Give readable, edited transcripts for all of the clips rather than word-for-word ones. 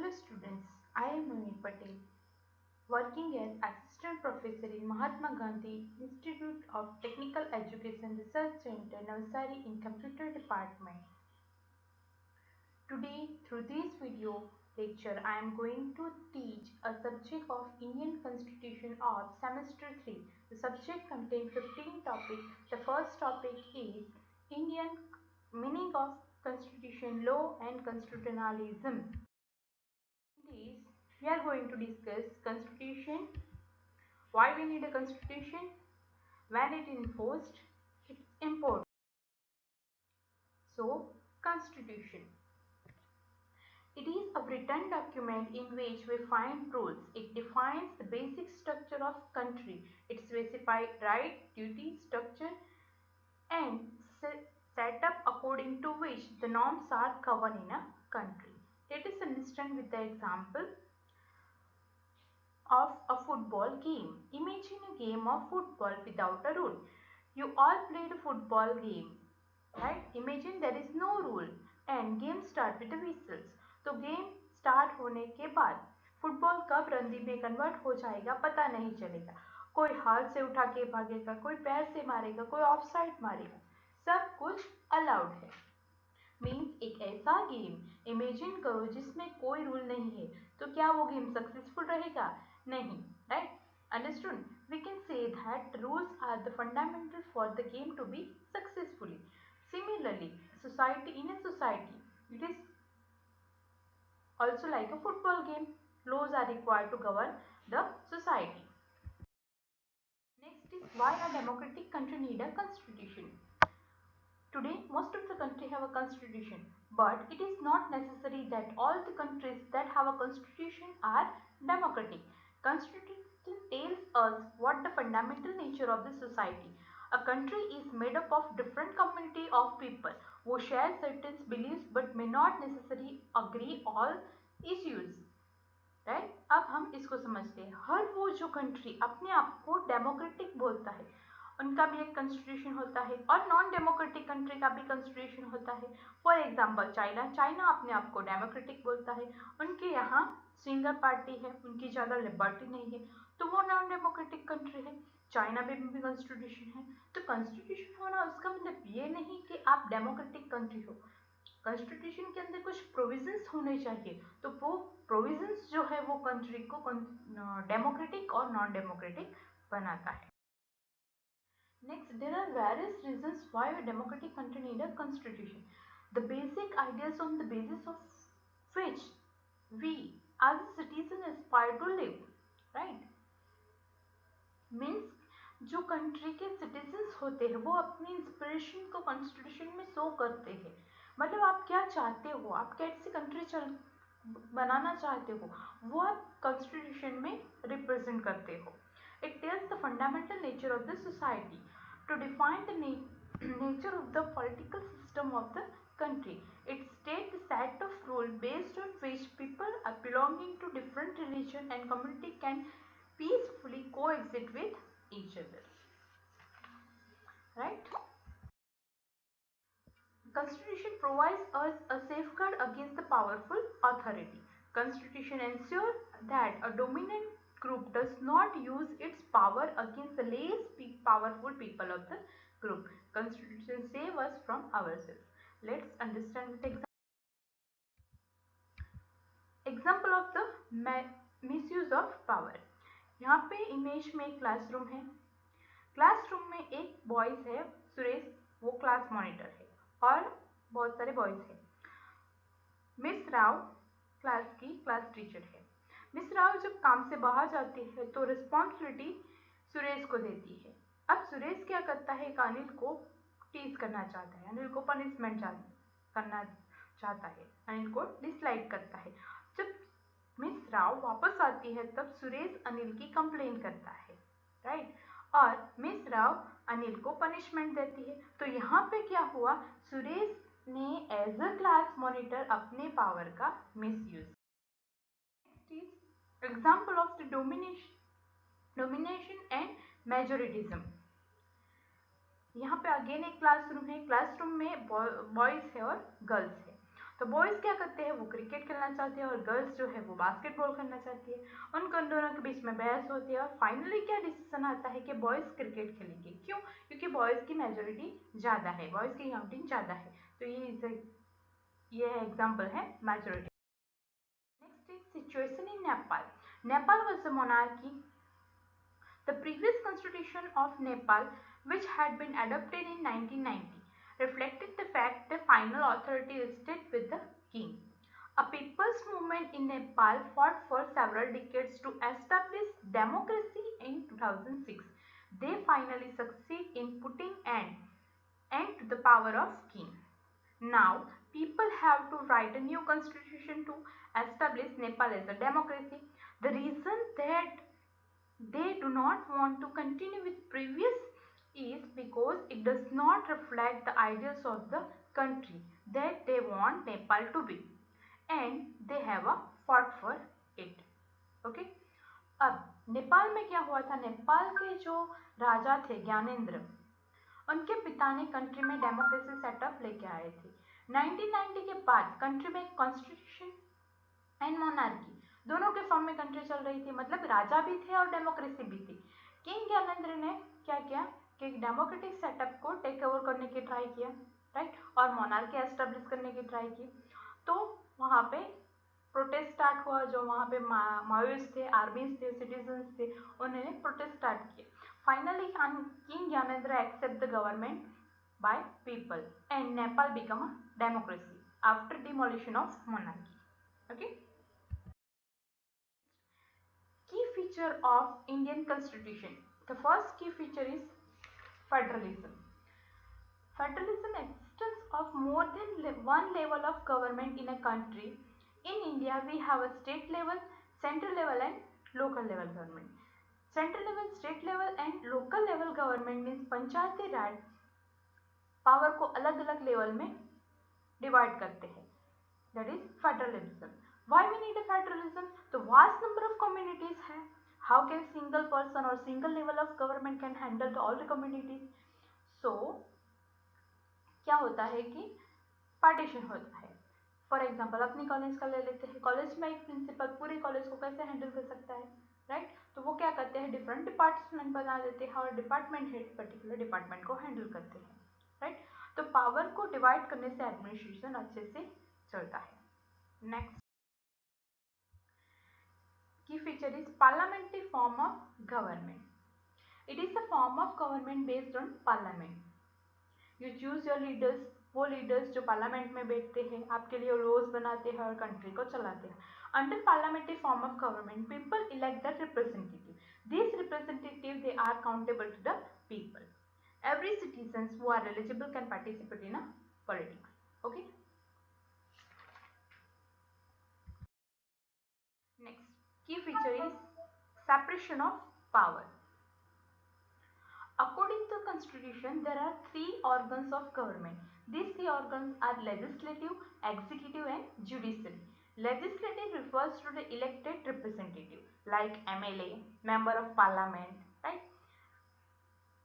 Hello students, I am Mimi Patel, working as Assistant Professor in Mahatma Gandhi Institute of Technical Education Research Center, Navsari in Computer Department. Today, through this video lecture, I am going to teach a subject of Indian Constitution of Semester 3. The subject contains 15 topics. The first topic is Indian meaning of Constitution, law and constitutionalism. In this, we are going to discuss constitution, why we need a constitution, when it is enforced, its importance. So, constitution. It is a written document in which we find rules. It defines the basic structure of country. It specifies right, duty, structure and set up according to which the norms are governed in a country. Let us understand with the example of a football game. Imagine a game of football without a rule. You all played a football game, right? Imagine there is no rule and game start with the whistles. तो game start होने के बाद football कब रंदी में convert हो जाएगा पता नहीं चलेगा. कोई हाथ से उठा के भागेगा, कोई पैर से मारेगा, कोई ऑफ साइड मारेगा, सब कुछ अलाउड है. मीन्स एक ऐसा गेम इमेजिन करो जिसमें कोई रूल नहीं है, तो क्या वो गेम सक्सेसफुल रहेगा? नहीं, right? Understood? We can say that rules are the fundamental for the game to be successfully. Similarly, in a society, it is also like a football game. Laws are required to govern the society. Next is why a democratic country need a constitution. Today, most of the country have a constitution, but it is not necessary that all the countries that have a constitution are democratic. Constitution tells us what the fundamental nature of the society. A country is made up of different community of people who share certain beliefs but may not necessarily agree all issues. Right? अब हम इसको समझते हैं. हर वो जो country अपने आप को डेमोक्रेटिक बोलता है, उनका भी एक कॉन्स्टिट्यूशन होता है और नॉन डेमोक्रेटिक कंट्री का भी कॉन्स्टिट्यूशन होता है. फॉर एग्जांपल चाइना अपने आप को डेमोक्रेटिक बोलता है. उनके यहाँ सिंगल पार्टी है, उनकी ज़्यादा लिबर्टी नहीं है, तो वो नॉन डेमोक्रेटिक कंट्री है. चाइना में भी कॉन्स्टिट्यूशन है. तो कॉन्स्टिट्यूशन होना उसका मतलब ये नहीं कि आप डेमोक्रेटिक कंट्री हो. कॉन्स्टिट्यूशन के अंदर कुछ प्रोविजंस होने चाहिए, तो वो प्रोविजंस जो है वो कंट्री को डेमोक्रेटिक और नॉन डेमोक्रेटिक बनाता है. Next, there are various reasons why a democratic country need a constitution. The basic ideas on the basis of which we as a citizen aspire to live, right? Means जो country के citizens होते हैं वो अपनी inspiration को constitution में show करते हैं. मतलब आप क्या चाहते हो, आप कैसी कंट्री बनाना चाहते हो, वो आप कॉन्स्टिट्यूशन में रिप्रेजेंट करते हो. It tells the fundamental nature of the society. To define the nature of the political system of the country, it states the set of rules based on which people belonging to different religion and community can peacefully coexist with each other. Right? Constitution provides us a safeguard against the powerful authority. Constitution ensures that a dominant group does not use its power against the less powerful people of the group. Constitution saves us from ourselves. Let's understand with example of the misuse of power. यहाँ पे image में एक classroom है. Classroom में एक boys है सुरेश, वो class monitor है और बहुत सारे बॉयज हैं. मिस राव क्लास की क्लास टीचर है. मिस राव जब काम से बाहर जाती है तो रिस्पॉन्सिबिलिटी सुरेश को देती है. अब सुरेश क्या करता है, एक अनिल को टीज करना चाहता है, अनिल को पनिशमेंट करना चाहता है, अनिल को डिसलाइक करता है. जब मिस राव वापस आती है तब सुरेश अनिल की कंप्लेन करता है, राइट? और मिस राव अनिल को पनिशमेंट देती है. तो यहाँ पे क्या हुआ, सुरेश ने एज अ क्लास मॉनिटर अपने पावर का misuse. Example of the domination and majoritism. यहाँ पे अगेन एक क्लासरूम है. क्लासरूम में बॉयज है और गर्ल्स है. तो बॉयज़ क्या करते हैं, वो क्रिकेट खेलना चाहते हैं और गर्ल्स जो है वो बास्केटबॉल खेलना चाहती है। उन दोनों के बीच में बहस होती है और फाइनली क्या डिसीजन आता है कि बॉयज़ क्रिकेट खेलेंगे। क्यों? क्योंकि बॉयज़ की मेजोरिटी ज़्यादा है, बॉयज़ की काउंटिंग ज़्यादा है। तो ये एग्जाम्पल है majority. Next is situation in Nepal. Nepal was a monarchy. The previous constitution of Nepal, which had been adopted in 1990, reflected the fact the final authority rested with the king. A people's movement in Nepal fought for several decades to establish democracy in 2006. They finally succeed in putting an end to the power of king. Now, people have to write a new constitution to establish Nepal as a democracy. The reason that they do not want to continue with previous is because it does not reflect the ideals of the country that they want Nepal to be, and they have a fought for it. Okay. अब नेपाल में क्या हुआ था, नेपाल के जो राजा थे ज्ञानेंद्र, उनके पिता ने कंट्री में डेमोक्रेसी सेटअप लेके आए थे। 1990 के बाद कंट्री में कॉन्स्टिट्यूशन एंड मोनार्की दोनों के फॉर्म में कंट्री चल रही थी, मतलब राजा भी थे और डेमोक्रेसी भी थी। किंग ज्ञानेंद्र ने क्या किया कि डेमोक्रेटिक सेटअप को टेक ओवर करने की ट्राई किया, राइट, और मोनार्की एस्टेब्लिश करने की ट्राई की। तो वहाँ पे प्रोटेस्ट स्टार्ट हुआ, जो वहाँ पे माओइस्ट थे, आर्मीज थे, सिटीजन्स थे, उन्होंने प्रोटेस्ट स्टार्ट किया। Finally king Gyanendra accept the government by people and Nepal become a democracy after demolition of monarchy. Okay. Key feature of Indian Constitution. The first key feature is federalism. Federalism existence of more than one level of government in a country. In India, we have a state level, central level and local level government. Central level, state level and local level government means Panchayati Raj power को अलग अलग level में divide करते हैं. That is federalism. Why we need a federalism? The vast number of communities है. How can single person or single level of government can handle all the communities? So क्या होता है कि पार्टीशन होता है. फॉर एग्जाम्पल अपनी college का ले लेते हैं. कॉलेज में एक प्रिंसिपल पूरे कॉलेज को कैसे हैंडल कर सकता है, राइट? तो वो क्या करते हैं, डिफरेंट डिपार्टमेंट बना देते हैं और डिपार्टमेंट हेड पर्टिकुलर डिपार्टमेंट को हैंडल करते हैं, राइट? तो पावर को डिवाइड करने से एडमिनिस्ट्रेशन अच्छे से चलता है. Next key feature is parliamentary form of government. It is a form of government based on parliament. You choose your leaders. वो लीडर्स जो पार्लियामेंट में बैठते हैं, आपके लिए लॉज बनाते हैं और कंट्री को चलाते हैं. Under parliamentary form of government, people elect the representative. This representative they are accountable to the people. Every citizens who are eligible can participate in a politics. Okay. Next key feature is separation of power. According to the constitution, there are three organs of government. These three organs are legislative, executive and judiciary. Legislative refers to the elected representative like MLA, member of parliament, right?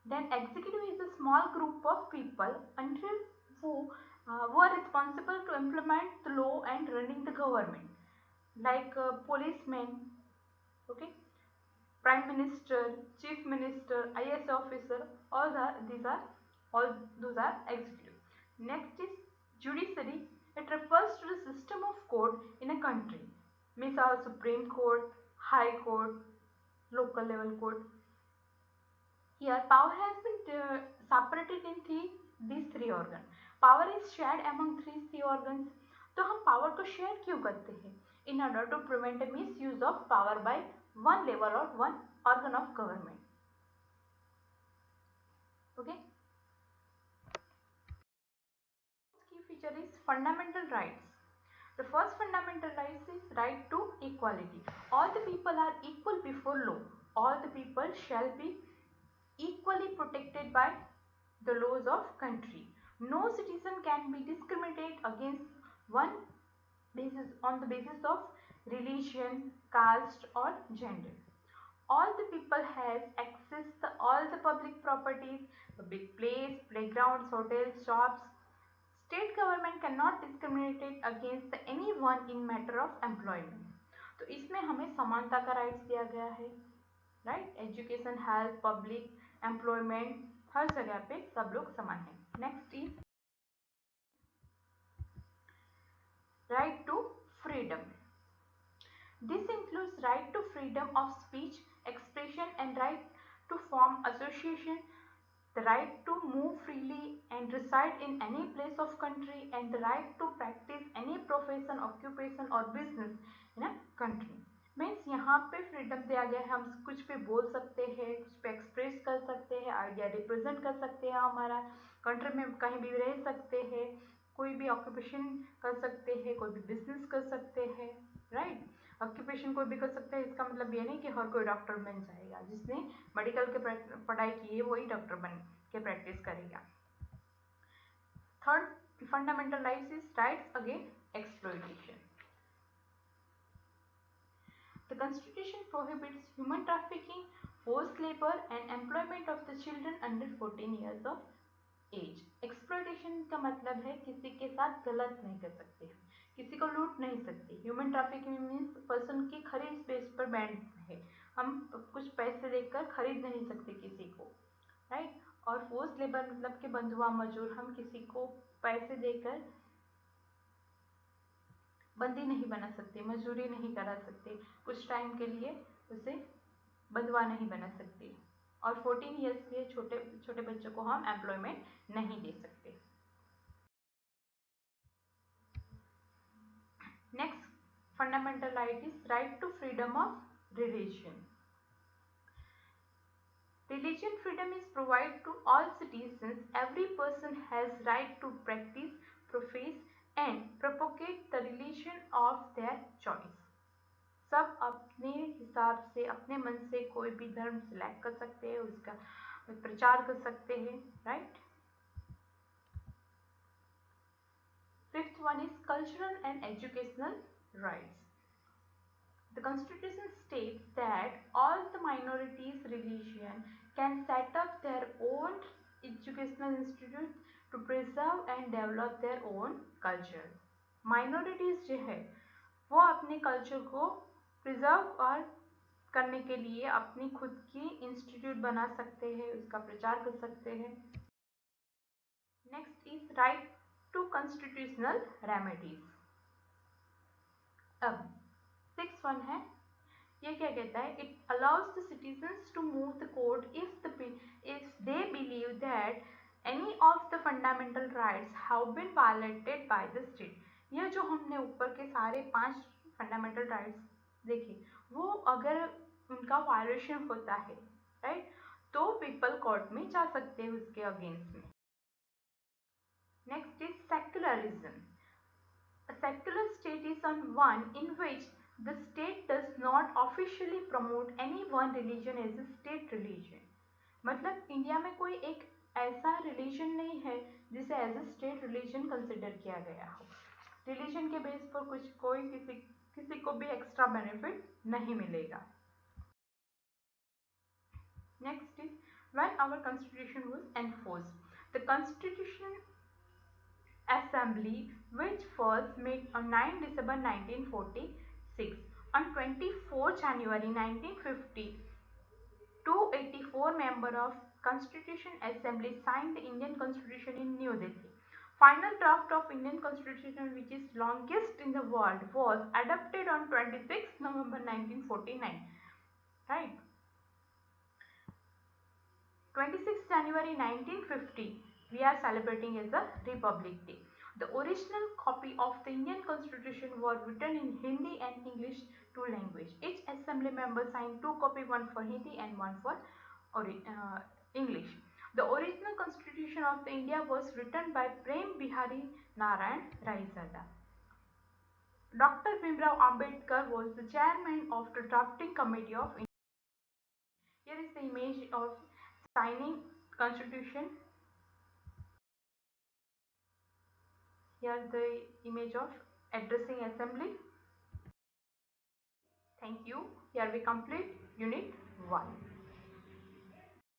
Then executive is a small group of people who are responsible to implement the law and running the government, like policemen, okay, prime minister, chief minister, IAS officer, all those are executive. Next is judiciary. It refers to the system of court in a country, means our Supreme Court, High Court, local level court. Here power has been separated in these three organs. Power is shared among three organs. तो हम power को share क्यों करते हैं? In order to prevent a misuse of power by one level or one organ of government. Okay. Key feature is fundamental rights. The first fundamental right is right to equality. All the people are equal before law. All the people shall be equally protected by the laws of country. No citizen can be discriminated against on the basis of religion, caste or gender. All the people has access to all the public properties, public place, playgrounds, hotels, shops. State government can can not discriminated against any one in matter of employment. तो इसमें हमें समानता का rights दिया गया है, right. Education, health, public employment, हर जगह पे सब लोग समान है। Next is right to freedom. This includes right to freedom of speech, expression and right to form association, the right to move freely and reside in any place of country, and the right to practice any profession, occupation or business in a country. Means यहाँ पे freedom दिया गया है, हम कुछ भी बोल सकते हैं, कुछ पे एक्सप्रेस कर सकते हैं, आइडिया रिप्रेजेंट कर सकते हैं, हमारा कंट्री में कहीं भी रह सकते हैं, कोई भी ऑक्यूपेशन कर सकते हैं, कोई भी बिजनेस कर सकते हैं, राइट। ऑक्यूपेशन कोई भी कर सकते हैं, इसका मतलब ये नहीं कि हर कोई डॉक्टर बन जाएगा। जिसने मेडिकल के पढ़ाई की है वही डॉक्टर बन के प्रैक्टिस करेगा। Third fundamental rights is rights against exploitation. The Constitution prohibits human trafficking, forced labor and employment of the children under 14 years of age. Exploitation का मतलब है किसी के साथ गलत नहीं कर सकते, किसी को लूट नहीं सकते। ह्यूमन ट्रैफिकिंग मीन्स पर्सन की खरीद बेस पर बैंड है, हम कुछ पैसे देकर खरीद नहीं सकते किसी को, राइट। और फोर्स लेबर मतलब कि बंधुआ मजदूर, हम किसी को पैसे देकर बंदी नहीं बना सकते, मजदूरी नहीं करा सकते, कुछ टाइम के लिए उसे बंधुआ नहीं बना सकते। और 14 ईयर्स के छोटे छोटे बच्चों को हम एम्प्लॉयमेंट नहीं दे सकते। Next fundamental right is right to freedom of religion. Religion freedom is provided to all citizens. Every person has right to practice, profess and propagate the religion of their choice. सब अपने हिसाब से, अपने मन से कोई भी धर्म सिलेक्ट कर सकते हैं, उसका प्रचार कर सकते हैं, right. Fifth one is cultural and educational rights. The Constitution states that all the minorities' religion can set up their own educational institutes to preserve and develop their own culture. Minorities जो है वो अपने culture को preserve और करने के लिए अपनी खुद की इंस्टीट्यूट बना सकते हैं, उसका प्रचार कर सकते हैं। Next is right to constitutional remedies. अब 6 वन है, ये क्या कहता है, it allows the citizens to move the court if they believe that any of the fundamental rights have been violated by the state. यह जो हमने ऊपर के सारे 5 फंडामेंटल राइट्स देखे, वो अगर उनका वायलेशन होता है, राइट, तो पीपल कोर्ट में जा सकते हैं उसके अगेंस्ट में। Next is secularism. A secular state is one in which the state does not officially promote any one religion as a state religion. मतलब इंडिया में कोई एक ऐसा रिलीजन नहीं है जिसे as a state religion consider किया गया हो। रिलीजन के बेस पर कोई किसी को भी एक्स्ट्रा बेनिफिट नहीं मिलेगा। Next is when our constitution was enforced, the constitution Assembly, which first met on 9 December 1946. On 24 January 1950, 284 members of Constitution Assembly signed the Indian Constitution in New Delhi. Final draft of Indian Constitution, which is longest in the world, was adopted on 26 November 1949. Right? 26 January 1950. We are celebrating as a Republic Day. The original copy of the Indian Constitution was written in Hindi and English, 2 languages. Each assembly member signed 2 copies, one for Hindi and one for English. The original Constitution of the India was written by Prem Bihari Narayan Raizada. Dr. Bhimrao Ambedkar was the chairman of the drafting committee of India. Here is the image of signing Constitution. Here the image of addressing assembly. Thank you. Here we complete unit 1.